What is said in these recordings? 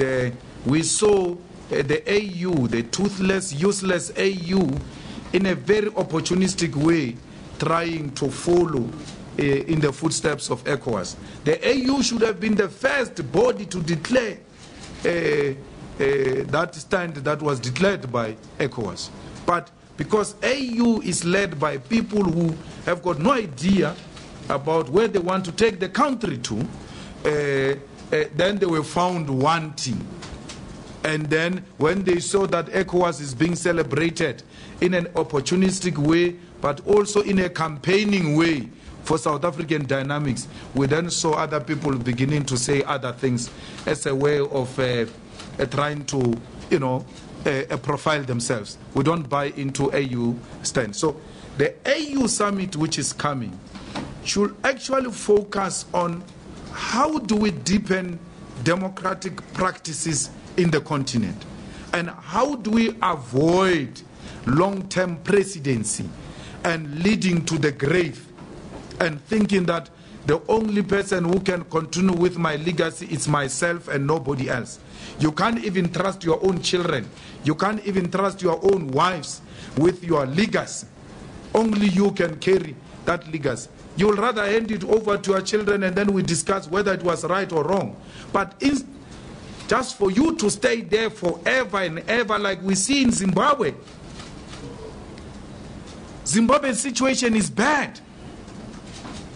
we saw the AU, the toothless, useless AU, in a very opportunistic way, trying to follow in the footsteps of ECOWAS. The AU should have been the first body to declare that stand that was declared by ECOWAS. But because AU is led by people who have got no idea about where they want to take the country to, then they were found wanting. And then when they saw that ECOWAS is being celebrated in an opportunistic way, but also in a campaigning way for South African dynamics, we then saw other people beginning to say other things as a way of trying to, profile themselves. We don't buy into AU stand. So the AU summit which is coming should actually focus on how do we deepen democratic practices in the continent, and how do we avoid long-term presidency and leading to the grave and thinking that the only person who can continue with my legacy is myself and nobody else. You can't even trust your own children. You can't even trust your own wives with your legacy. Only you can carry that legacy. You will rather hand it over to your children and then we discuss whether it was right or wrong. But just for you to stay there forever and ever like we see in Zimbabwe. Zimbabwe's situation is bad.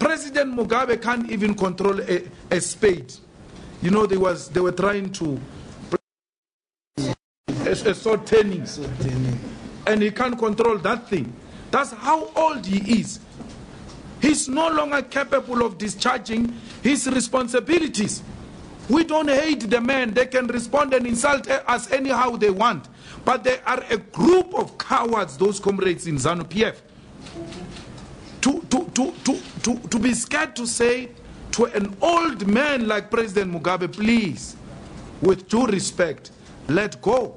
President Mugabe can't even control a spade. They were trying to a sword turning. And he can't control that thing. That's how old he is. He's no longer capable of discharging his responsibilities. We don't hate the man. They can respond and insult us anyhow they want. But they are a group of cowards, those comrades in ZANU-PF. To be scared to say to an old man like President Mugabe, please, with due respect, let go.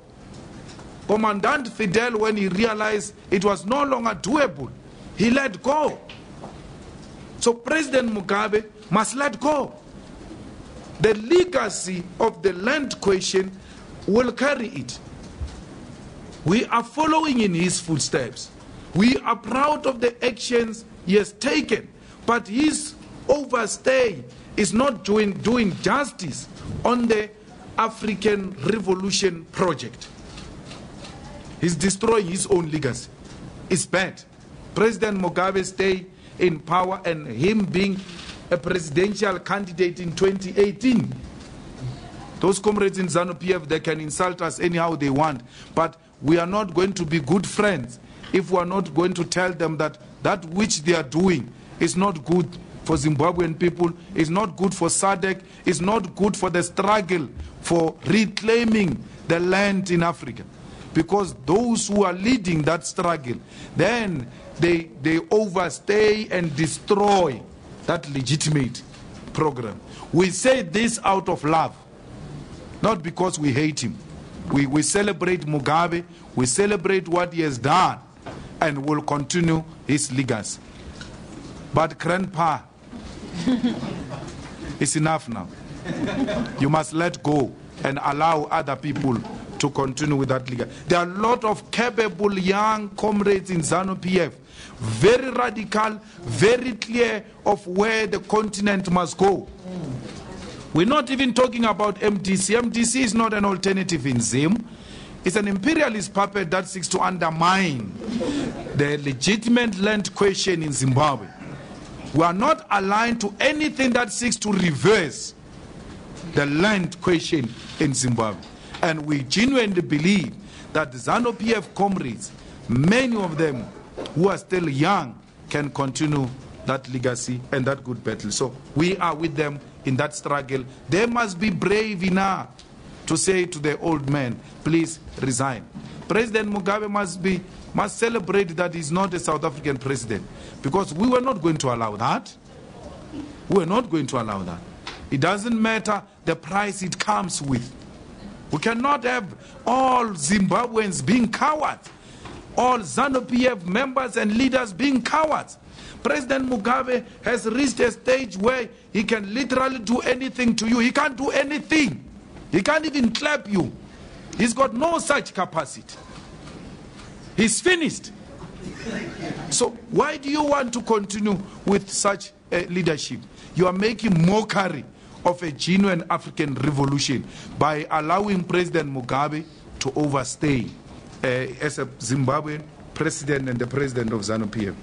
Commandant Fidel, when he realized it was no longer doable, he let go. So President Mugabe must let go. The legacy of the land question will carry it. We are following in his footsteps. We are proud of the actions he has taken, but his overstay is not doing justice on the African Revolution project. He's destroying his own legacy. It's bad. President Mugabe stay in power and him being a presidential candidate in 2018. Those comrades in ZANU-PF, they can insult us anyhow they want, but we are not going to be good friends if we are not going to tell them that that which they are doing is not good for Zimbabwean people, is not good for SADC, is not good for the struggle for reclaiming the land in Africa. Because those who are leading that struggle, then they overstay and destroy that legitimate program. We say this out of love, not because we hate him. We celebrate Mugabe, we celebrate what he has done, and will continue his legacy. But grandpa, it's enough now. You must let go and allow other people to continue with that legacy. There are a lot of capable young comrades in ZANU-PF, very radical, very clear of where the continent must go. We're not even talking about MDC. MDC is not an alternative in Zim. It's an imperialist puppet that seeks to undermine the legitimate land question in Zimbabwe. We are not aligned to anything that seeks to reverse the land question in Zimbabwe. And we genuinely believe that the ZANU-PF comrades, many of them who are still young, can continue that legacy and that good battle. So we are with them in that struggle. They must be brave enough to say to the old man, please resign. President Mugabe must celebrate that he's not a South African president, because we were not going to allow that. We were not going to allow that. It doesn't matter the price it comes with. We cannot have all Zimbabweans being cowards, all ZANU-PF members and leaders being cowards. President Mugabe has reached a stage where he can literally do anything to you. He can't do anything. He can't even clap you. He's got no such capacity. He's finished. So why do you want to continue with such leadership? You are making mockery of a genuine African revolution by allowing President Mugabe to overstay as a Zimbabwean president and the president of ZANU-PF.